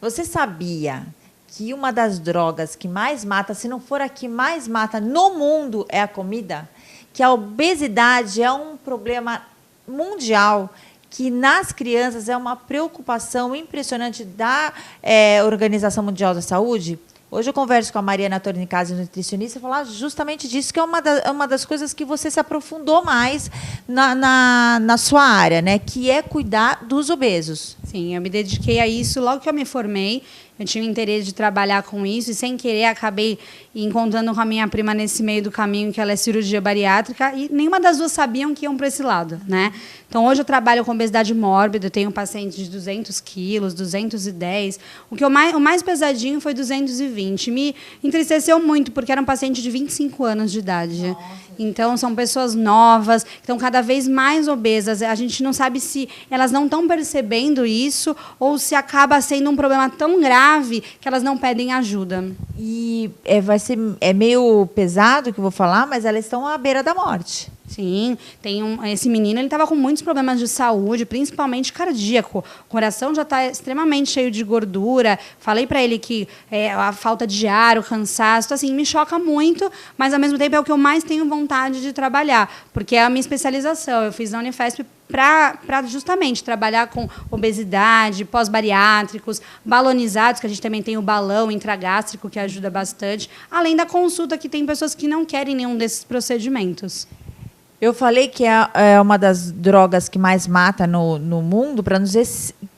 Você sabia que uma das drogas que mais mata, se não for a que mais mata no mundo, é a comida? Que a obesidade é um problema mundial, que nas crianças é uma preocupação impressionante da Organização Mundial da Saúde? Hoje eu converso com a Mariana Tornicasi, nutricionista, e falar justamente disso, que é uma das coisas que você se aprofundou mais na sua área, né? Que é cuidar dos obesos. Sim, eu me dediquei a isso logo que eu me formei. Eu tinha o interesse de trabalhar com isso e, sem querer, acabei encontrando com a minha prima nesse meio do caminho, que ela é cirurgia bariátrica, e nenhuma das duas sabiam que iam para esse lado, né? Então, hoje eu trabalho com obesidade mórbida, eu tenho pacientes de 200 quilos, 210. O mais pesadinho foi 220. Me entristeceu muito, porque era um paciente de 25 anos de idade. Nossa. Então, são pessoas novas, que estão cada vez mais obesas. A gente não sabe se elas não estão percebendo isso ou se acaba sendo um problema tão grave que elas não pedem ajuda. E é meio pesado o que eu vou falar, mas elas estão à beira da morte. Sim, esse menino, ele estava com muitos problemas de saúde, principalmente cardíaco. O coração já está extremamente cheio de gordura. Falei para ele que a falta de ar, o cansaço, então, assim, me choca muito, mas ao mesmo tempo é o que eu mais tenho vontade de trabalhar, porque é a minha especialização. Eu fiz na Unifesp para justamente trabalhar com obesidade, pós-bariátricos, balonizados, que a gente também tem o balão intragástrico, que ajuda bastante, além da consulta, que tem pessoas que não querem nenhum desses procedimentos. Eu falei que é uma das drogas que mais mata no mundo, para não dizer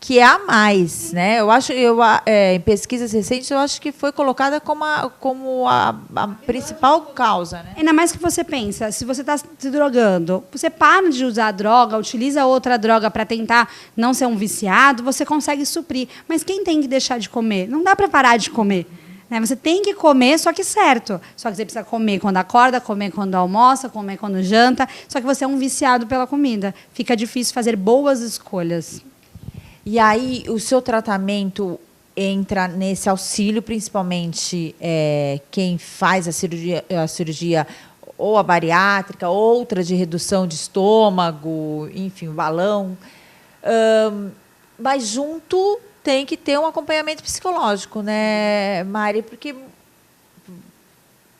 que é a mais, né? Eu acho, em pesquisas recentes, eu acho que foi colocada como a principal causa, né? Ainda mais que você pensa, se você está se drogando, você para de usar a droga, utiliza outra droga para tentar não ser um viciado, você consegue suprir. Mas quem tem que deixar de comer? Não dá para parar de comer. Você tem que comer, só que certo. Só que você precisa comer quando acorda, comer quando almoça, comer quando janta. Só que você é um viciado pela comida. Fica difícil fazer boas escolhas. E aí, o seu tratamento entra nesse auxílio, principalmente quem faz a cirurgia ou a bariátrica, outra de redução de estômago, enfim, o balão. Mas junto tem que ter um acompanhamento psicológico, né, Mari? Porque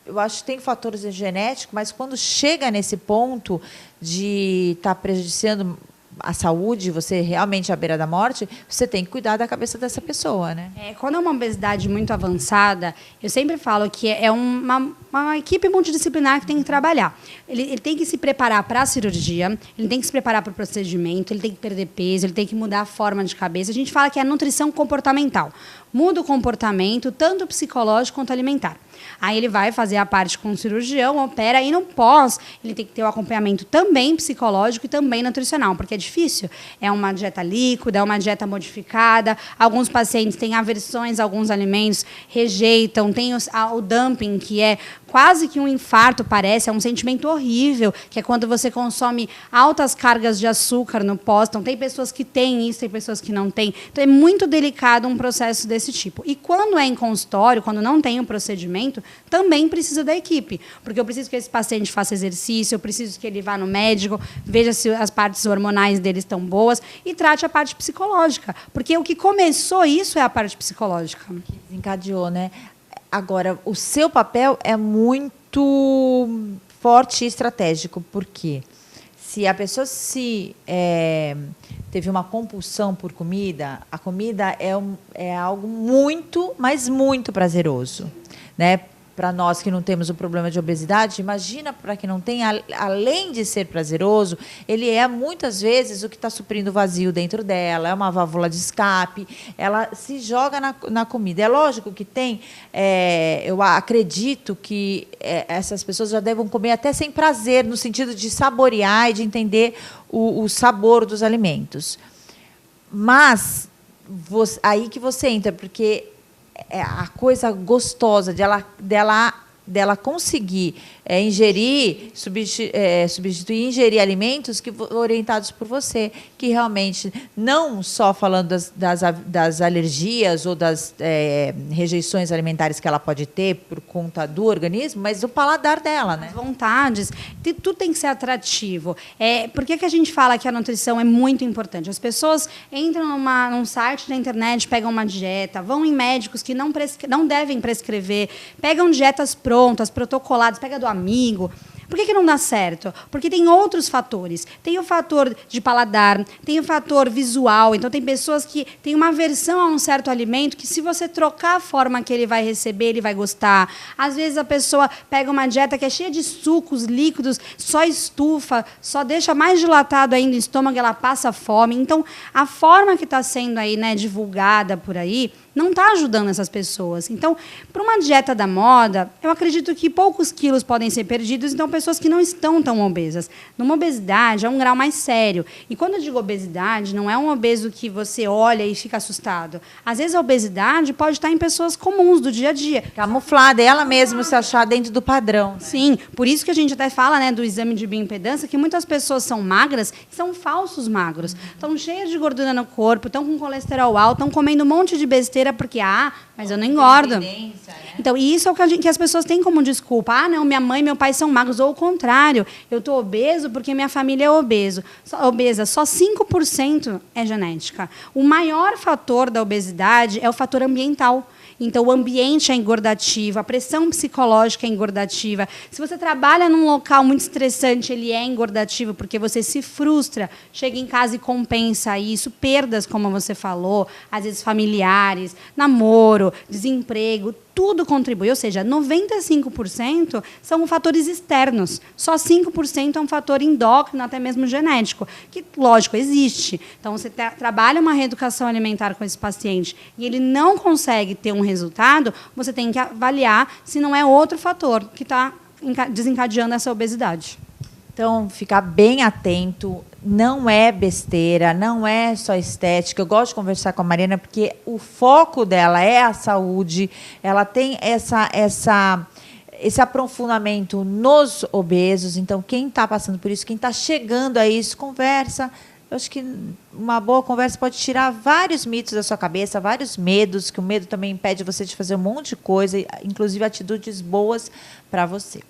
eu acho que tem fatores genéticos, mas quando chega nesse ponto de estar prejudiciando a saúde, você realmente à beira da morte, você tem que cuidar da cabeça dessa pessoa, né? Quando é uma obesidade muito avançada, eu sempre falo que é uma equipe multidisciplinar que tem que trabalhar. Ele tem que se preparar para a cirurgia, ele tem que se preparar para o procedimento, ele tem que perder peso, ele tem que mudar a forma de cabeça. A gente fala que é a nutrição comportamental. Muda o comportamento, tanto psicológico quanto alimentar. Aí ele vai fazer a parte com o cirurgião, opera, e no pós ele tem que ter o acompanhamento também psicológico e também nutricional, porque é difícil. É uma dieta líquida, é uma dieta modificada. Alguns pacientes têm aversões a alguns alimentos, rejeitam. Tem o dumping, que é quase que um infarto, parece, é um sentimento horrível, que é quando você consome altas cargas de açúcar no pós. Então, tem pessoas que têm isso, tem pessoas que não têm. Então, é muito delicado um processo desse tipo. E quando é em consultório, quando não tem um procedimento, também precisa da equipe, porque eu preciso que esse paciente faça exercício, eu preciso que ele vá no médico, veja se as partes hormonais dele estão boas e trate a parte psicológica, porque o que começou isso é a parte psicológica. Que desencadeou, né? Agora, o seu papel é muito forte e estratégico, porque se a pessoa teve uma compulsão por comida, a comida é algo muito, mas muito prazeroso, né? Para nós que não temos o problema de obesidade, imagina para quem não tem, além de ser prazeroso, ele é muitas vezes o que está suprindo o vazio dentro dela, é uma válvula de escape, ela se joga na comida. É lógico que tem, eu acredito que essas pessoas já devem comer até sem prazer, no sentido de saborear e de entender o sabor dos alimentos. Mas aí que você entra, porque a coisa gostosa dela dela conseguir substituir alimentos orientados por você, que realmente, não só falando das alergias ou das rejeições alimentares que ela pode ter por conta do organismo, mas do paladar dela, né? As vontades, tudo tem que ser atrativo. Por que a gente fala que a nutrição é muito importante? As pessoas entram num site da internet, pegam uma dieta, vão em médicos que não devem prescrever, pegam dietas prontas, protocoladas, pega do amigo. Por que não dá certo? Porque tem outros fatores. Tem o fator de paladar, tem o fator visual. Então, tem pessoas que têm uma aversão a um certo alimento que, se você trocar a forma que ele vai receber, ele vai gostar. Às vezes, a pessoa pega uma dieta que é cheia de sucos, líquidos, só estufa, só deixa mais dilatado ainda o estômago, ela passa fome. Então, a forma que está sendo aí, né, divulgada por aí, não está ajudando essas pessoas. Então, para uma dieta da moda, eu acredito que poucos quilos podem ser perdidos, então pessoas que não estão tão obesas. Numa obesidade é um grau mais sério. E quando eu digo obesidade, não é um obeso que você olha e fica assustado. Às vezes a obesidade pode estar em pessoas comuns do dia a dia. Camuflada, ela mesma se achar dentro do padrão. Né? Sim, por isso que a gente até fala, né, do exame de bioimpedância, que muitas pessoas são magras e são falsos magros. Estão cheias de gordura no corpo, estão com colesterol alto, estão comendo um monte de besteira porque, mas eu não engordo. Então, e isso é o que as pessoas têm como desculpa. Não, minha mãe e meu pai são magros. Ou o contrário, eu estou obeso porque minha família é obesa. Só 5% é genética. O maior fator da obesidade é o fator ambiental. Então, o ambiente é engordativo, a pressão psicológica é engordativa. Se você trabalha num local muito estressante, ele é engordativo, porque você se frustra, chega em casa e compensa isso, perdas, como você falou, às vezes familiares, namoro, desemprego, tudo contribui. Ou seja, 95% são fatores externos. Só 5% é um fator endócrino, até mesmo genético, que, lógico, existe. Então, você trabalha uma reeducação alimentar com esse paciente e ele não consegue ter um resultado, você tem que avaliar se não é outro fator que está desencadeando essa obesidade. Então, ficar bem atento, não é besteira, não é só estética. Eu gosto de conversar com a Mariana porque o foco dela é a saúde, ela tem esse aprofundamento nos obesos. Então, quem está passando por isso, quem está chegando a isso, conversa. Eu acho que uma boa conversa pode tirar vários mitos da sua cabeça, vários medos, que o medo também impede você de fazer um monte de coisa, inclusive atitudes boas para você.